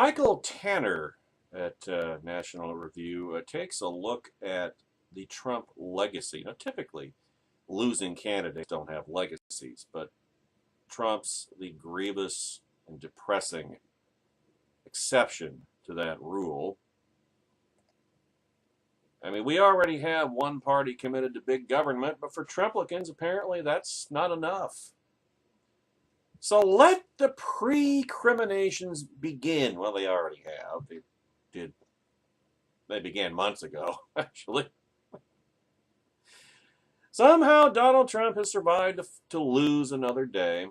Michael Tanner at National Review takes a look at the Trump legacy. Now, typically, losing candidates don't have legacies, but Trump's the grievous and depressing exception to that rule. I mean, we already have one party committed to big government, but for Trumplicans, apparently that's not enough. So let the precriminations begin. Well, they already have. They began months ago, actually. Somehow Donald Trump has survived to lose another day.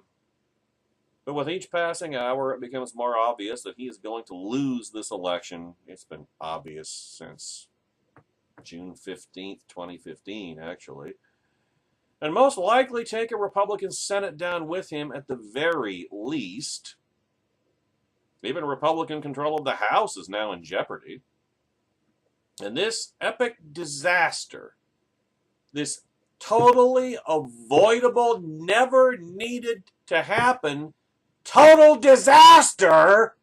But with each passing hour, it becomes more obvious that he is going to lose this election. It's been obvious since June 15th, 2015, actually. And most likely take a Republican Senate down with him at the very least. Even Republican control of the House is now in jeopardy. And this epic disaster, this totally avoidable, never needed to happen, total disaster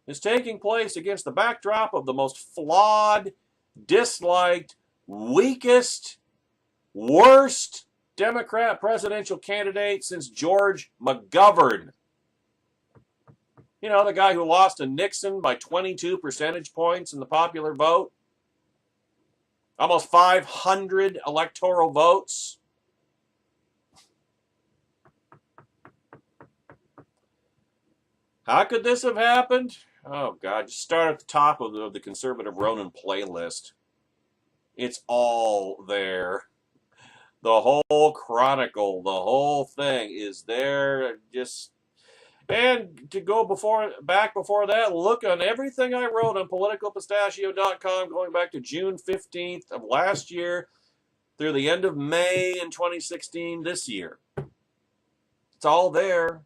is taking place against the backdrop of the most flawed, disliked, weakest, worst Democrat presidential candidate since George McGovern. You know, the guy who lost to Nixon by 22 percentage points in the popular vote. Almost 500 electoral votes. How could this have happened? Oh, God. Just start at the top of the conservative Ronin playlist. It's all there. The whole chronicle, the whole thing is there. And to go back before that, look on everything I wrote on politicalpistachio.com going back to June 15th of last year through the end of May in 2016 this year. It's all there.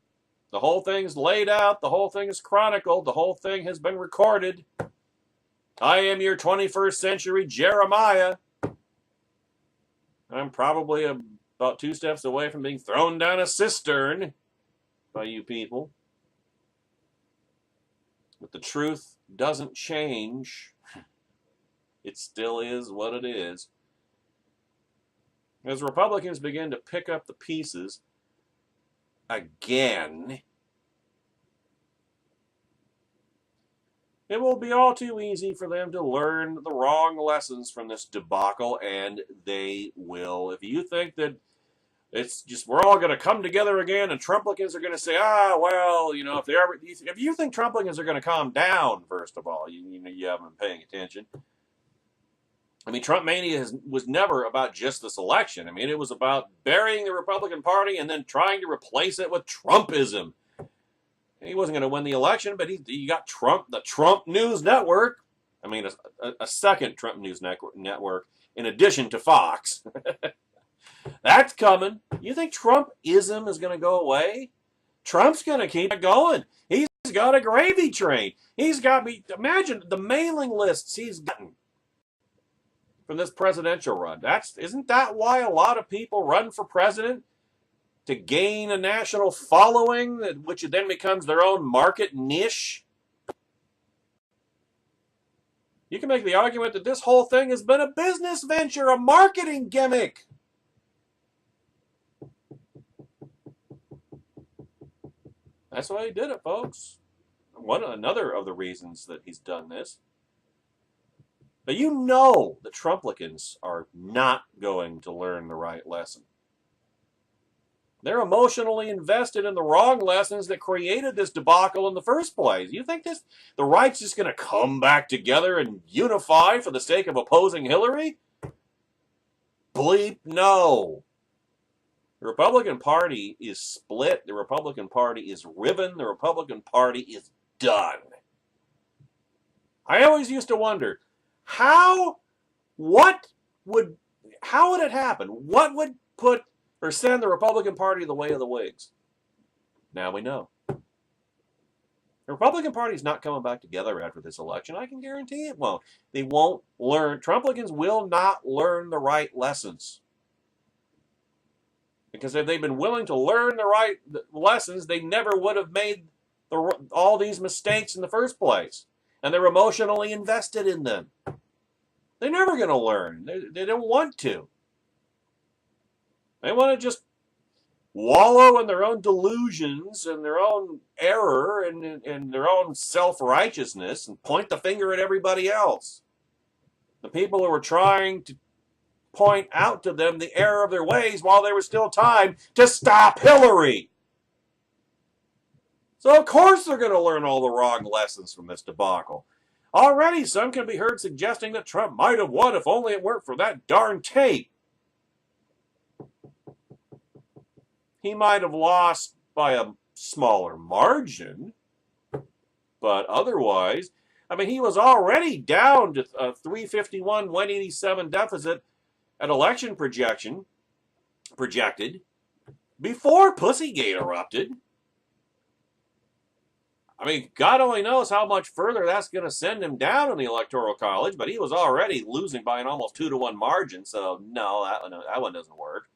The whole thing's laid out. The whole thing is chronicled. The whole thing has been recorded. I am your 21st century Jeremiah. I'm probably about 2 steps away from being thrown down a cistern by you people. But the truth doesn't change. It still is what it is. As Republicans begin to pick up the pieces again, it will be all too easy for them to learn the wrong lessons from this debacle, and they will. If you think that it's just we're all going to come together again, and Trumplicans are going to say, well, you know, if you think Trumplicans are going to calm down, first of all, you haven't been paying attention. I mean, Trump mania was never about just this election. I mean, it was about burying the Republican Party and then trying to replace it with Trumpism. He wasn't going to win the election, but he got Trump, the Trump News Network. I mean, a second Trump News Network in addition to Fox. That's coming. You think Trumpism is going to go away? Trump's going to keep it going. He's got a gravy train. Imagine the mailing lists he's gotten from this presidential run. Isn't that why a lot of people run for president? To gain a national following, which then becomes their own market niche? You can make the argument that this whole thing has been a business venture, a marketing gimmick. That's why he did it, folks. Another of the reasons that he's done this. But you know the Trumplicans are not going to learn the right lesson. They're emotionally invested in the wrong lessons that created this debacle in the first place. You think the right's just going to come back together and unify for the sake of opposing Hillary? Bleep no. The Republican Party is split. The Republican Party is riven. The Republican Party is done. I always used to wonder, how would it happen? What would put or send the Republican Party the way of the Whigs? Now we know. The Republican Party is not coming back together after this election. I can guarantee it won't. They won't learn. Trumplicans will not learn the right lessons. Because if they'd been willing to learn the right lessons, they never would have made all these mistakes in the first place. And they're emotionally invested in them. They're never going to learn. They don't want to. They want to just wallow in their own delusions and their own error and their own self-righteousness and point the finger at everybody else. The people who were trying to point out to them the error of their ways while there was still time to stop Hillary. So of course they're going to learn all the wrong lessons from this debacle. Already some can be heard suggesting that Trump might have won if only it weren't for that darn tape. He might have lost by a smaller margin, but otherwise, I mean, he was already down to a 351, 187 deficit at election projected before Pussygate erupted. I mean, God only knows how much further that's going to send him down in the Electoral College, but he was already losing by an almost 2-to-1 margin, so no, that one doesn't work.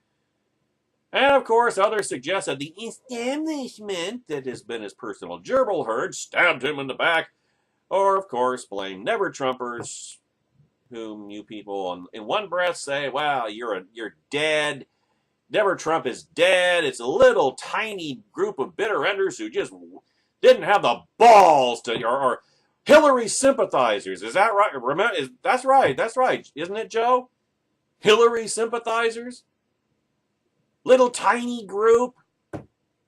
And of course, others suggest that the establishment that has been his personal gerbil herd stabbed him in the back, or of course, blame never-Trumpers, whom you people in one breath say, "Wow, you're dead. Never Trump is dead. It's a little tiny group of bitter enders who just didn't have the balls to, or Hillary sympathizers." Is that right? Remember, that's right. Isn't it, Joe? Hillary sympathizers? Little tiny group.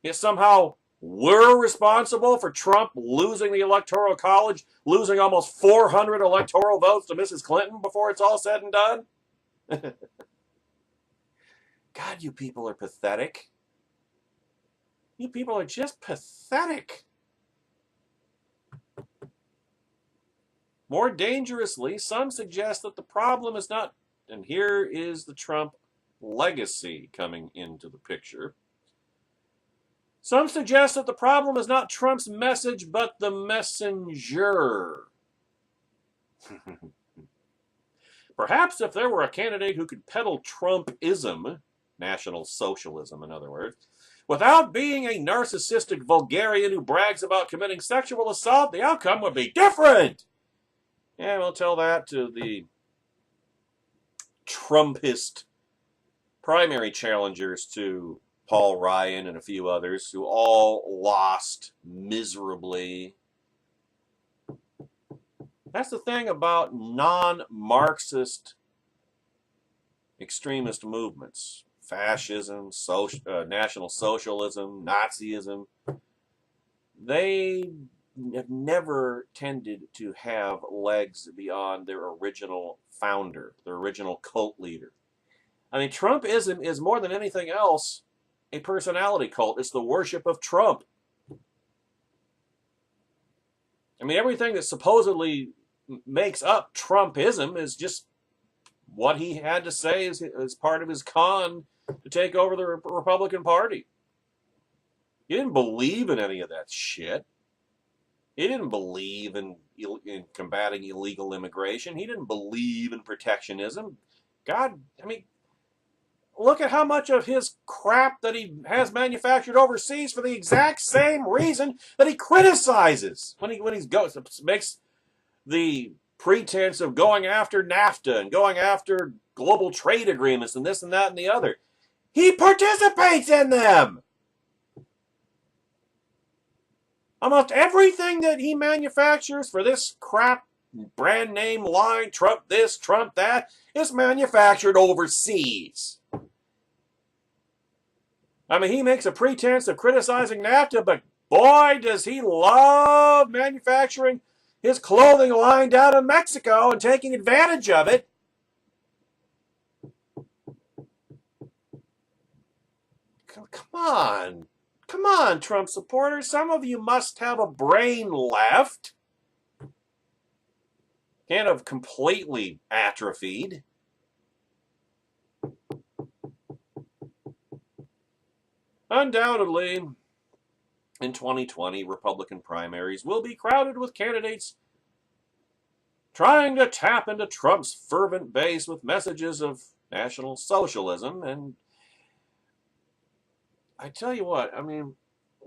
Yet somehow we're responsible for Trump losing the Electoral College, losing almost 400 electoral votes to Mrs. Clinton before it's all said and done. God, you people are pathetic. You people are just pathetic. More dangerously, some suggest that the problem is not, and here is the Trump legacy coming into the picture. Some suggest that the problem is not Trump's message, but the messenger. Perhaps if there were a candidate who could peddle Trumpism, National Socialism in other words, without being a narcissistic vulgarian who brags about committing sexual assault, the outcome would be different. And we'll tell that to the Trumpist primary challengers to Paul Ryan and a few others who all lost miserably. That's the thing about non-Marxist extremist movements. Fascism, National Socialism, Nazism. They have never tended to have legs beyond their original founder, their original cult leader. I mean, Trumpism is more than anything else a personality cult. It's the worship of Trump. I mean, everything that supposedly makes up Trumpism is just what he had to say as part of his con to take over the Republican Party. He didn't believe in any of that shit. He didn't believe in combating illegal immigration. He didn't believe in protectionism. God, I mean, look at how much of his crap that he has manufactured overseas for the exact same reason that he criticizes when he makes the pretense of going after NAFTA and going after global trade agreements and this and that and the other. He participates in them. Almost everything that he manufactures for this crap brand name line, Trump this, Trump that, is manufactured overseas. I mean, he makes a pretense of criticizing NAFTA, but boy, does he love manufacturing his clothing line down in Mexico and taking advantage of it. Come on, Trump supporters. Some of you must have a brain left. Can't have completely atrophied. Undoubtedly, in 2020, Republican primaries will be crowded with candidates trying to tap into Trump's fervent base with messages of National Socialism. And I tell you what, I mean,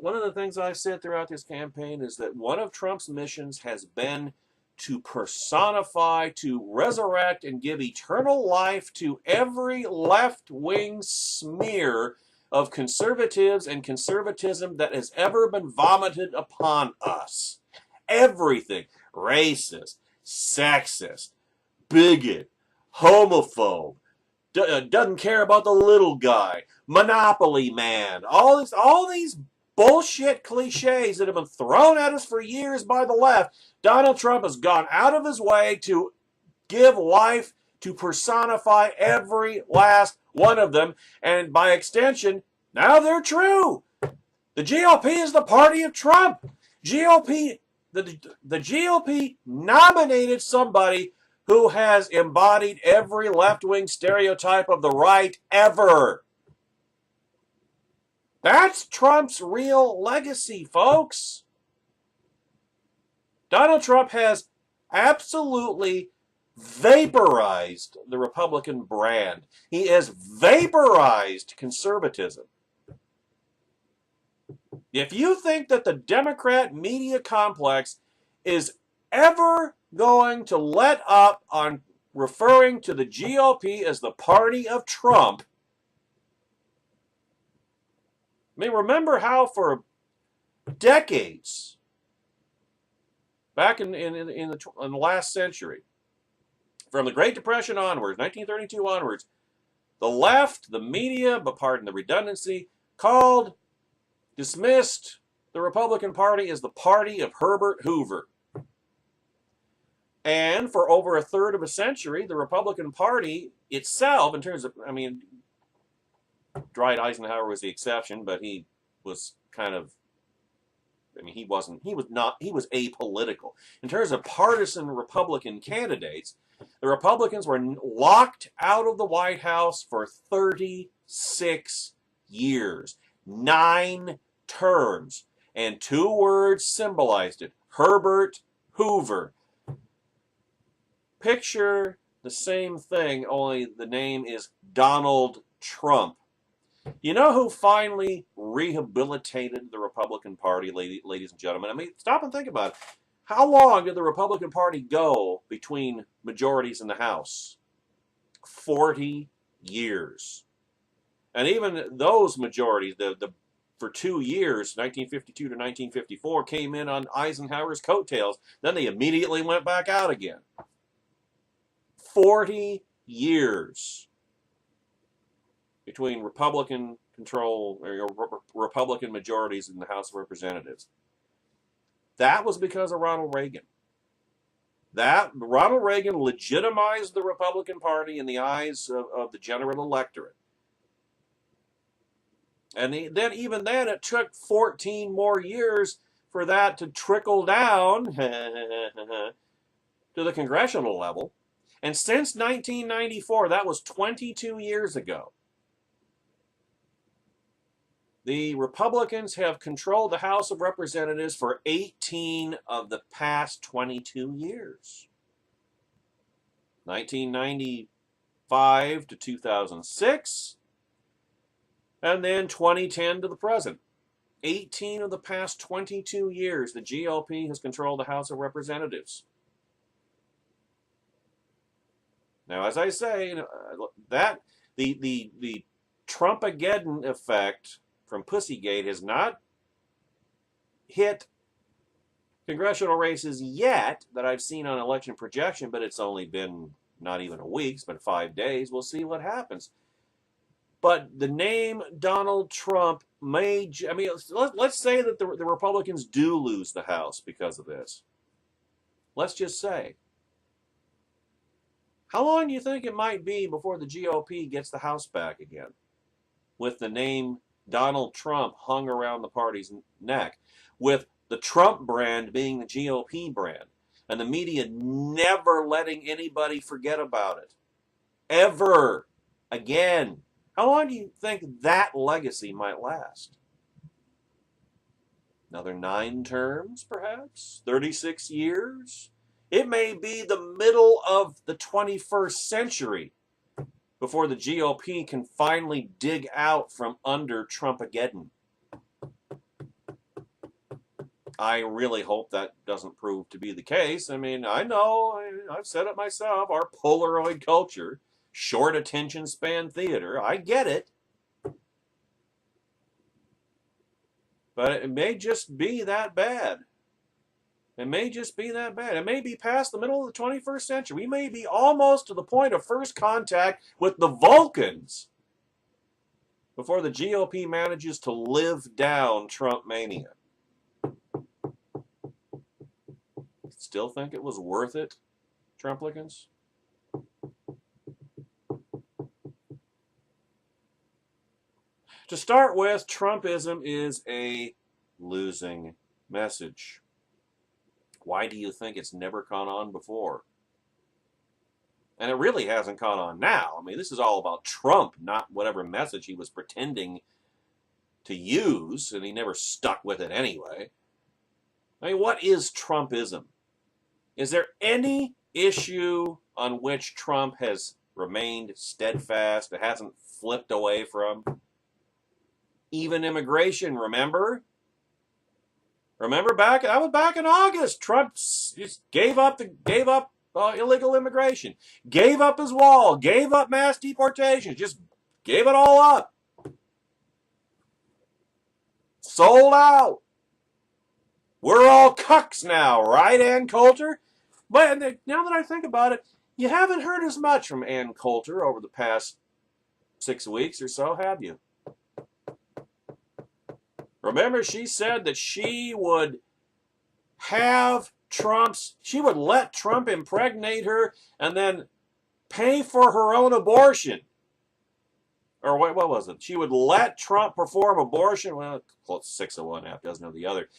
one of the things I've said throughout this campaign is that one of Trump's missions has been to personify, to resurrect, and give eternal life to every left-wing smear of conservatives and conservatism that has ever been vomited upon us. Everything. Racist, sexist, bigot, homophobe, doesn't care about the little guy, monopoly man, all these bullshit cliches that have been thrown at us for years by the left. Donald Trump has gone out of his way to give life, to personify every last one of them, and by extension, now they're true. The GOP is the party of Trump. The GOP nominated somebody who has embodied every left-wing stereotype of the right ever. That's Trump's real legacy, folks. Donald Trump has absolutely vaporized the Republican brand. He has vaporized conservatism. If you think that the Democrat media complex is ever going to let up on referring to the GOP as the party of Trump, I mean, remember how for decades, back in the last century, from the Great Depression onwards, 1932 onwards, the left, the media, but pardon the redundancy, dismissed the Republican Party as the party of Herbert Hoover. And for over a third of a century, the Republican Party itself, in terms of, I mean, Dwight Eisenhower was the exception, but he was kind of, I mean, he was apolitical. In terms of partisan Republican candidates, the Republicans were locked out of the White House for 36 years. 9 terms. And 2 words symbolized it. Herbert Hoover. Picture the same thing, only the name is Donald Trump. You know who finally rehabilitated the Republican Party, ladies and gentlemen? I mean, stop and think about it. How long did the Republican Party go between majorities in the House? 40 years. And even those majorities, for 2 years, 1952 to 1954, came in on Eisenhower's coattails. Then they immediately went back out again. 40 years between Republican control or Republican majorities in the House of Representatives. That was because of Ronald Reagan. Ronald Reagan legitimized the Republican Party in the eyes of the general electorate. And even then, it took 14 more years for that to trickle down to the congressional level. And since 1994, that was 22 years ago, the Republicans have controlled the House of Representatives for 18 of the past 22 years. 1995 to 2006, and then 2010 to the present. 18 of the past 22 years, the GOP has controlled the House of Representatives. Now, as I say, that the Trumpageddon effect from Pussygate has not hit congressional races yet that I've seen on election projection, but it's only been not even a week, it's been 5 days. We'll see what happens. But the name Donald Trump may, I mean, let's say that the Republicans do lose the House because of this. Let's just say. How long do you think it might be before the GOP gets the House back again with the name Donald Trump hung around the party's neck, with the Trump brand being the GOP brand, and the media never letting anybody forget about it? Ever again. How long do you think that legacy might last? Another 9 terms, perhaps? 36 years? It may be the middle of the 21st century before the GOP can finally dig out from under Trumpageddon. I really hope that doesn't prove to be the case. I mean, I know, I've said it myself, our Polaroid culture, short attention span theater, I get it. But it may just be that bad. It may just be that bad. It may be past the middle of the 21st century. We may be almost to the point of first contact with the Vulcans before the GOP manages to live down Trump mania. Still think it was worth it, Trumplicans? To start with, Trumpism is a losing message. Why do you think it's never caught on before? And it really hasn't caught on now. I mean, this is all about Trump, not whatever message he was pretending to use, and he never stuck with it anyway. I mean, what is Trumpism? Is there any issue on which Trump has remained steadfast, it hasn't flipped away from? Even immigration, remember? Remember back in August, Trump just gave up illegal immigration, gave up his wall, gave up mass deportations, just gave it all up. Sold out. We're all cucks now, right, Ann Coulter? But now that I think about it, you haven't heard as much from Ann Coulter over the past 6 weeks or so, have you? Remember, she said that she would let Trump impregnate her and then pay for her own abortion. Or what was it? She would let Trump perform abortion. Well, close 6 of one, half dozen of the other.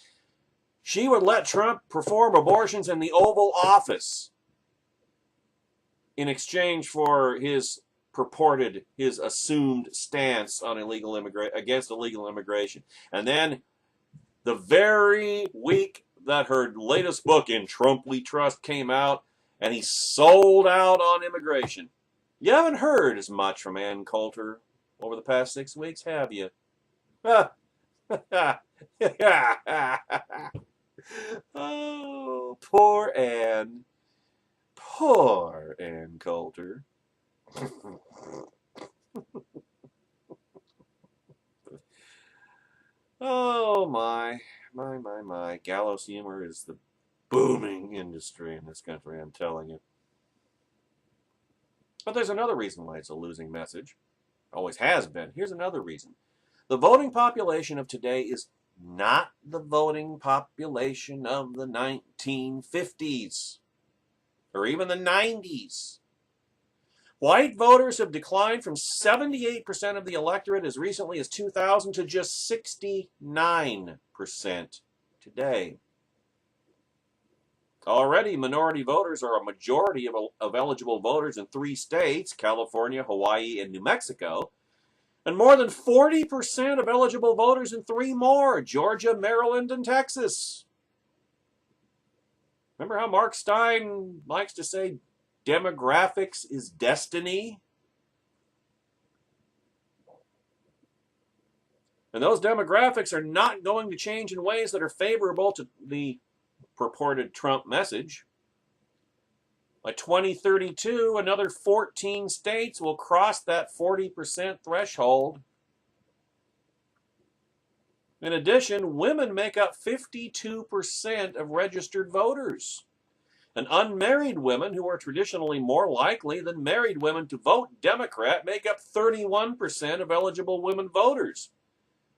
She would let Trump perform abortions in the Oval Office in exchange for his assumed stance on against illegal immigration. And then the very week that her latest book, In Trump We Trust, came out, and he sold out on immigration. You haven't heard as much from Ann Coulter over the past 6 weeks, have you? Oh, poor Ann. Poor Ann Coulter. Oh, my. Gallows humor is the booming industry in this country, I'm telling you. But there's another reason why it's a losing message. Always has been. Here's another reason. The voting population of today is not the voting population of the 1950s or even the 90s. White voters have declined from 78% of the electorate as recently as 2000 to just 69% today. Already, minority voters are a majority of eligible voters in 3 states, California, Hawaii, and New Mexico, and more than 40% of eligible voters in 3 more, Georgia, Maryland, and Texas. Remember how Mark Stein likes to say demographics is destiny? And those demographics are not going to change in ways that are favorable to the purported Trump message. By 2032, another 14 states will cross that 40% threshold. In addition, women make up 52% of registered voters. And unmarried women, who are traditionally more likely than married women to vote Democrat, make up 31% of eligible women voters.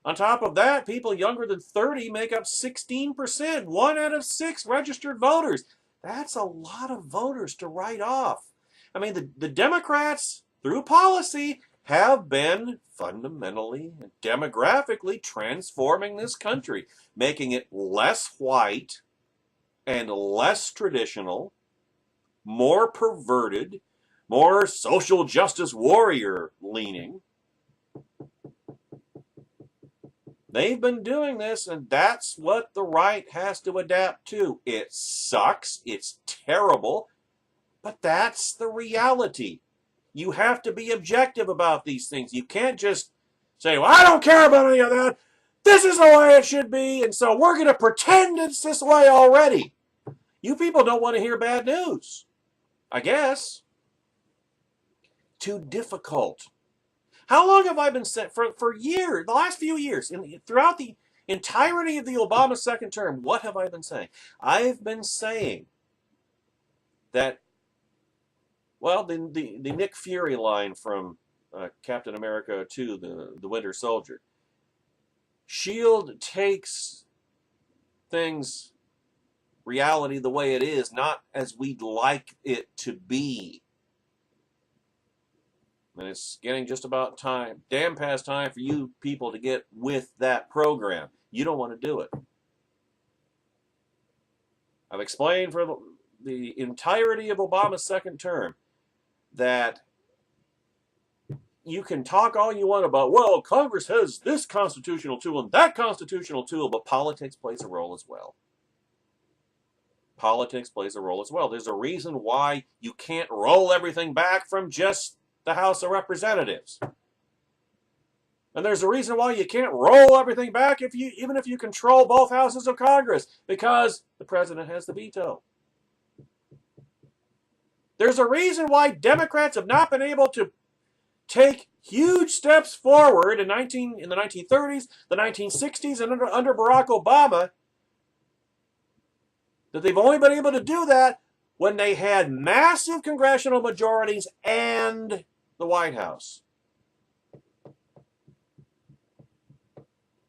On top of that, people younger than 30 make up 16%, 1 out of 6 registered voters. That's a lot of voters to write off. I mean, the Democrats, through policy, have been fundamentally, demographically transforming this country, making it less white and less traditional, more perverted, more social justice warrior leaning. They've been doing this, and that's what the right has to adapt to. It sucks, it's terrible, but that's the reality. You have to be objective about these things. You can't just say, well, I don't care about any of that. this is the way it should be, and so we're going to pretend it's this way already. You people don't want to hear bad news, I guess. Too difficult. How long have I been saying, for years, the last few years, throughout the entirety of the Obama second term, what have I been saying? I've been saying that, well, the Nick Fury line from Captain America 2, the Winter Soldier. S.H.I.E.L.D. takes things, reality the way it is, not as we'd like it to be. And it's getting just about time, damn past time for you people to get with that program. You don't want to do it. I've explained for the entirety of Obama's second term that you can talk all you want about, well, Congress has this constitutional tool and that constitutional tool, but politics plays a role as well. Politics plays a role as well. There's a reason why you can't roll everything back from just the House of Representatives. And there's a reason why you can't roll everything back even if you control both houses of Congress, because the president has the veto. There's a reason why Democrats have not been able to take huge steps forward in the 1930s, the 1960s, and under Barack Obama, that they've only been able to do that when they had massive congressional majorities and the White House.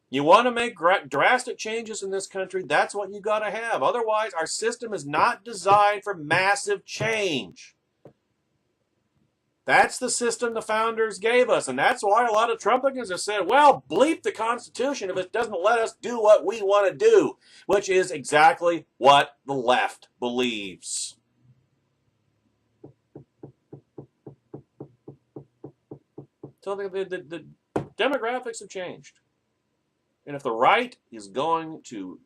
You want to make drastic changes in this country, that's what you got to have. Otherwise, our system is not designed for massive change. That's the system the founders gave us, and that's why a lot of Trumpicans have said, well, bleep the Constitution if it doesn't let us do what we want to do, which is exactly what the left believes. So the demographics have changed. And if the right is going to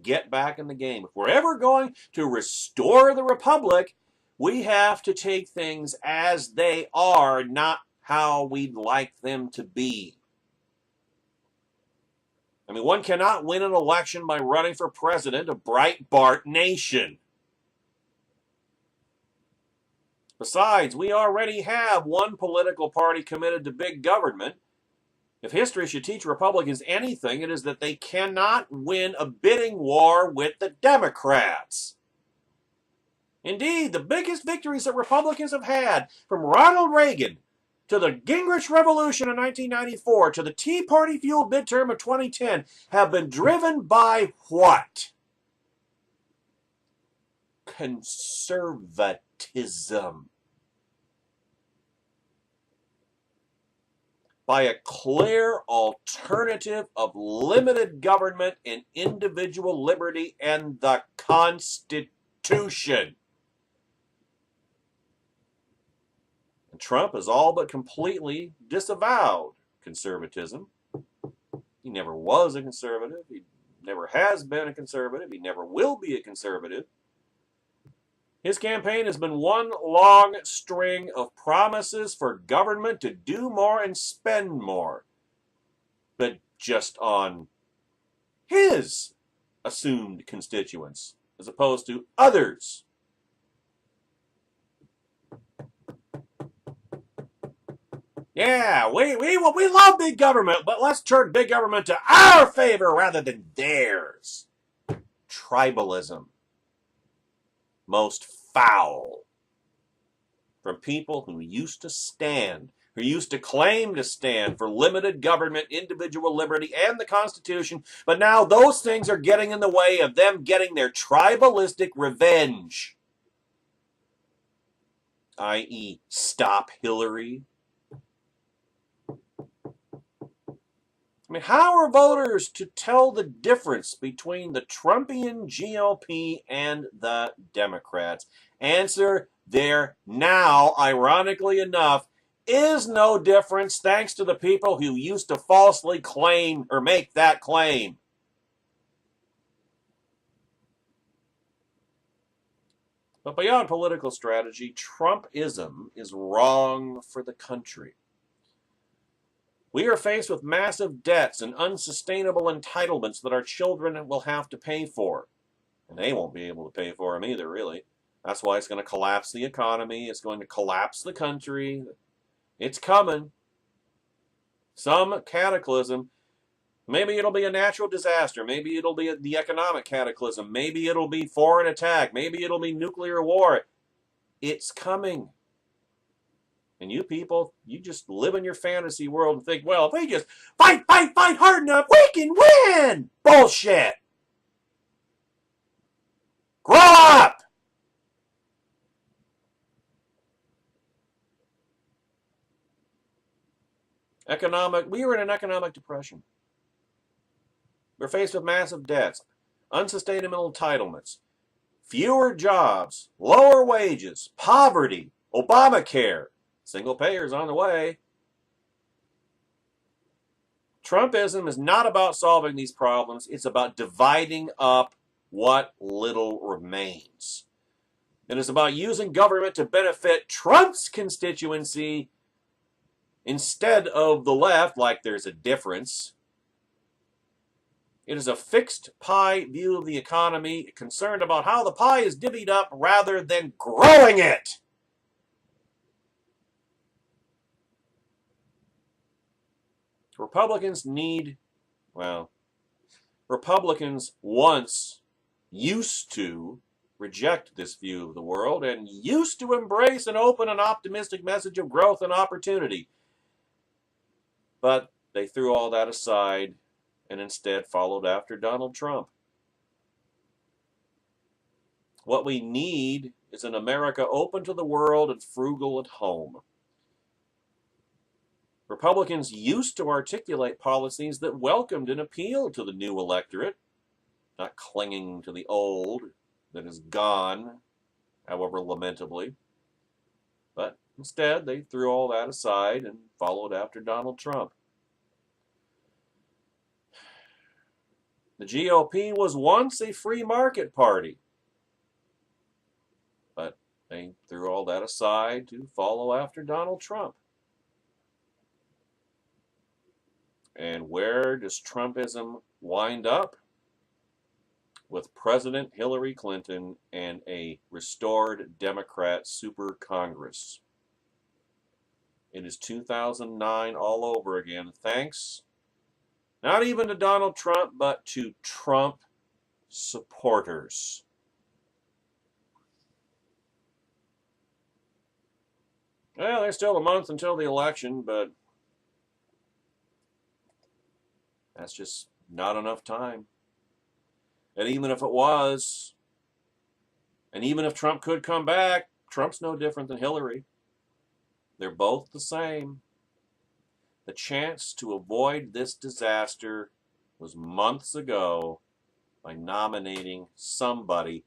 get back in the game, if we're ever going to restore the republic, we have to take things as they are, not how we'd like them to be. I mean, one cannot win an election by running for president of Breitbart Nation. Besides, we already have one political party committed to big government. If history should teach Republicans anything, it is that they cannot win a bidding war with the Democrats. Indeed, the biggest victories that Republicans have had, from Ronald Reagan to the Gingrich Revolution in 1994 to the Tea Party-fueled midterm of 2010, have been driven by what? Conservatism. By a clear alternative of limited government and individual liberty and the Constitution. And Trump has all but completely disavowed conservatism. He never was a conservative. He never has been a conservative. He never will be a conservative. His campaign has been one long string of promises for government to do more and spend more, but just on his assumed constituents, as opposed to others. Yeah, we love big government, but let's turn big government to our favor rather than theirs. Tribalism. Most foul. From people who used to stand, who used to claim to stand for limited government, individual liberty, and the Constitution, but now those things are getting in the way of them getting their tribalistic revenge. I.e., stop Hillary. I mean, how are voters to tell the difference between the Trumpian GOP and the Democrats? Answer, there now, ironically enough, is no difference thanks to the people who used to falsely claim or make that claim. But beyond political strategy, Trumpism is wrong for the country. We are faced with massive debts and unsustainable entitlements that our children will have to pay for. And they won't be able to pay for them either, really. That's why it's going to collapse the economy. It's going to collapse the country. It's coming. Some cataclysm. Maybe it'll be a natural disaster. Maybe it'll be the economic cataclysm. Maybe it'll be foreign attack. Maybe it'll be nuclear war. It's coming. And you people, you just live in your fantasy world and think, well, if we just fight hard enough, we can win. Bullshit. Grow up. We were in an economic depression. We're faced with massive debts, unsustainable entitlements, fewer jobs, lower wages, poverty, Obamacare, single payers on the way. Trumpism is not about solving these problems. It's about dividing up what little remains. It is about using government to benefit Trump's constituency instead of the left, like there's a difference. It is a fixed pie view of the economy, concerned about how the pie is divvied up rather than growing it. Republicans once used to reject this view of the world and used to embrace an open and optimistic message of growth and opportunity. But they threw all that aside and instead followed after Donald Trump. What we need is an America open to the world and frugal at home. Republicans used to articulate policies that welcomed and appealed to the new electorate, not clinging to the old that is gone, however lamentably. But instead, they threw all that aside and followed after Donald Trump. The GOP was once a free market party, but they threw all that aside to follow after Donald Trump. And where does Trumpism wind up? With President Hillary Clinton and a restored Democrat super Congress. It is 2009 all over again, thanks not even to Donald Trump, but to Trump supporters. Well, there's still a month until the election, but that's just not enough time. And even if it was, and even if Trump could come back, Trump's no different than Hillary. They're both the same. The chance to avoid this disaster was months ago by nominating somebody,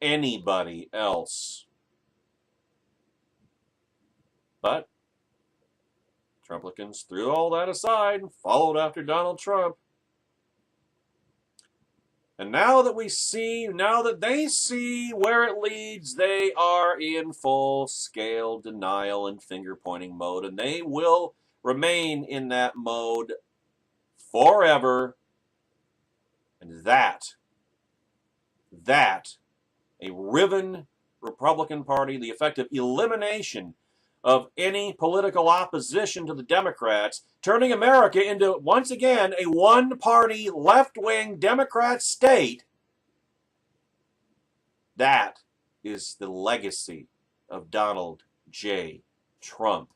anybody else. But Trumplicans threw all that aside and followed after Donald Trump. And now that they see where it leads, they are in full-scale denial and finger-pointing mode, and they will remain in that mode forever. And that, a riven Republican Party, the effective elimination of any political opposition to the Democrats, turning America into, once again, a one-party, left-wing Democrat state, that is the legacy of Donald J. Trump.